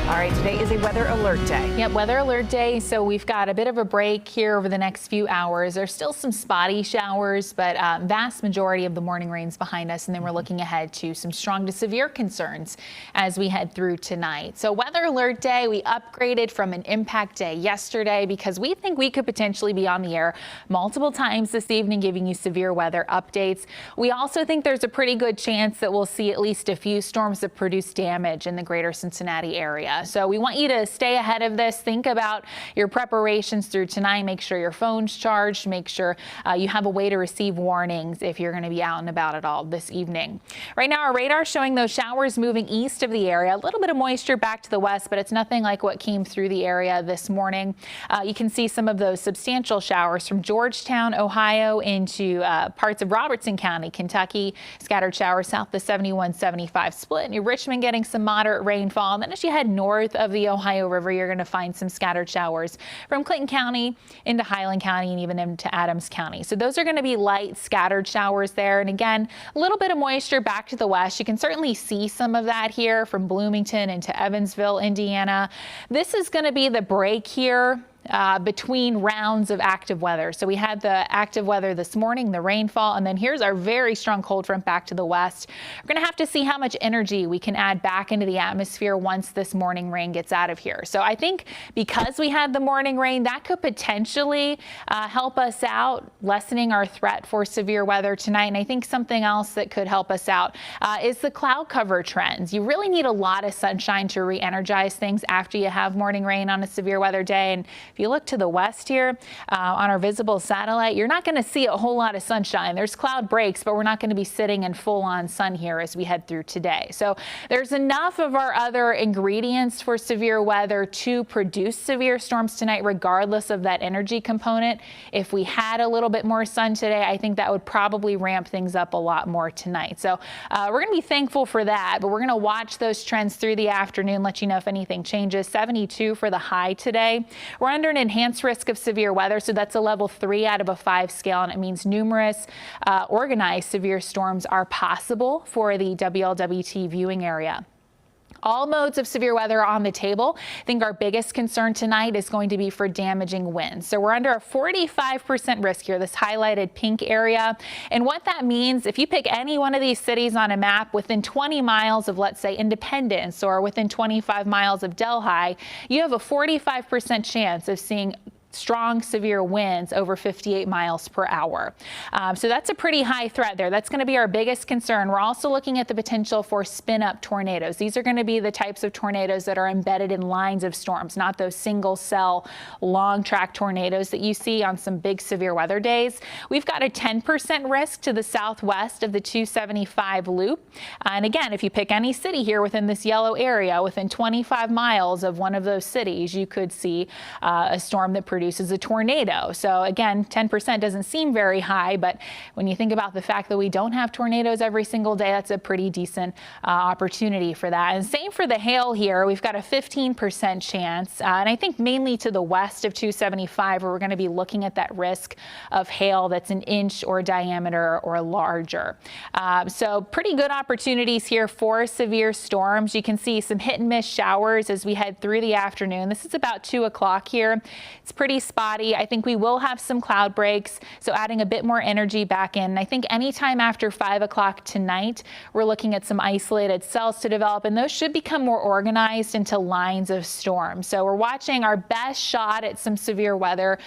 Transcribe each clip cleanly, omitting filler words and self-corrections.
All right, today is a weather alert day. Yep, weather alert day. So we've got a bit of a break here over the next few hours. There's still some spotty showers, but vast majority of the morning rain's behind us. And then we're looking ahead to some strong to severe concerns as we head through tonight. So weather alert day, we upgraded from an impact day yesterday because we think we could potentially be on the air multiple times this evening, giving you severe weather updates. We also think there's a pretty good chance that we'll see at least a few storms that produce damage in the greater Cincinnati area. So we want you to stay ahead of this. Think about your preparations through tonight. Make sure your phone's charged. Make sure you have a way to receive warnings if you're going to be out and about at all this evening. Right now, our radar is showing those showers moving east of the area. A little bit of moisture back to the west, but it's nothing like what came through the area this morning. You can see some of those substantial showers from Georgetown, Ohio, into parts of Robertson County, Kentucky. Scattered showers south the 71-75 split. New Richmond getting some moderate rainfall. And then as you head north of the Ohio River, you're going to find some scattered showers from Clinton County into Highland County and even into Adams County. So those are going to be light scattered showers there. And again, a little bit of moisture back to the west. You can certainly see some of that here from Bloomington into Evansville, Indiana. This is going to be the break here between rounds of active weather. So we had the active weather this morning, the rainfall, and then here's our very strong cold front back to the west. We're going to have to see how much energy we can add back into the atmosphere once this morning rain gets out of here. So I think because we had the morning rain, that could potentially help us out, lessening our threat for severe weather tonight. And I think something else that could help us out is the cloud cover trends. You really need a lot of sunshine to re-energize things after you have morning rain on a severe weather day. And if you look to the west here on our visible satellite, you're not going to see a whole lot of sunshine. There's cloud breaks, but we're not going to be sitting in full-on sun here as we head through today. So there's enough of our other ingredients for severe weather to produce severe storms tonight, regardless of that energy component. If we had a little bit more sun today, I think that would probably ramp things up a lot more tonight. So we're going to be thankful for that, but we're going to watch those trends through the afternoon, let you know if anything changes. 72 for the high today. We're under an enhanced risk of severe weather, so that's a level 3 out of a 5 scale, and it means numerous organized severe storms are possible for the WLWT viewing area. All modes of severe weather are on the table. I think our biggest concern tonight is going to be for damaging winds. So we're under a 45% risk here, this highlighted pink area. And what that means, if you pick any one of these cities on a map within 20 miles of, let's say, Independence or within 25 miles of Delhi, you have a 45% chance of seeing strong severe winds over 58 miles per hour. So that's a pretty high threat there. That's going to be our biggest concern. We're also looking at the potential for spin-up tornadoes. These are going to be the types of tornadoes that are embedded in lines of storms, not those single cell long track tornadoes that you see on some big severe weather days. We've got a 10% risk to the southwest of the 275 loop. And again, if you pick any city here within this yellow area, within 25 miles of one of those cities, you could see a storm that produces a tornado. So again, 10% doesn't seem very high, but when you think about the fact that we don't have tornadoes every single day, that's a pretty decent opportunity for that. And same for the hail here. We've got a 15% chance, and I think mainly to the west of 275, where we're going to be looking at that risk of hail that's an inch or diameter or larger. So pretty good opportunities here for severe storms. You can see some hit and miss showers as we head through the afternoon. This is about 2 o'clock here. It's pretty spotty. I think we will have some cloud breaks, so adding a bit more energy back in. I think anytime after 5 o'clock tonight, we're looking at some isolated cells to develop, and those should become more organized into lines of storm. So we're watching our best shot at some severe weather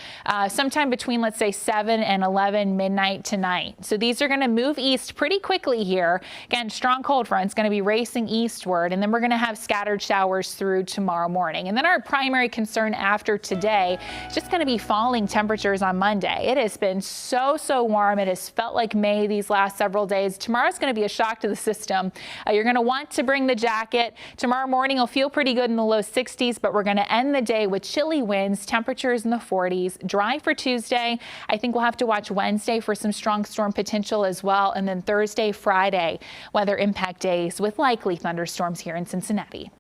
sometime between, let's say, 7 and 11 midnight tonight. So these are going to move east pretty quickly here. Again, strong cold front's going to be racing eastward, and then we're going to have scattered showers through tomorrow morning. And then our primary concern after today is just going to be falling temperatures on Monday. It has been so warm. It has felt like May these last several days. Tomorrow's going to be a shock to the system. You're going to want to bring the jacket. Tomorrow morning will feel pretty good in the low 60s, but we're going to end the day with chilly winds, temperatures in the 40s, dry for Tuesday. I think we'll have to watch Wednesday for some strong storm potential as well. And then Thursday, Friday, weather impact days with likely thunderstorms here in Cincinnati.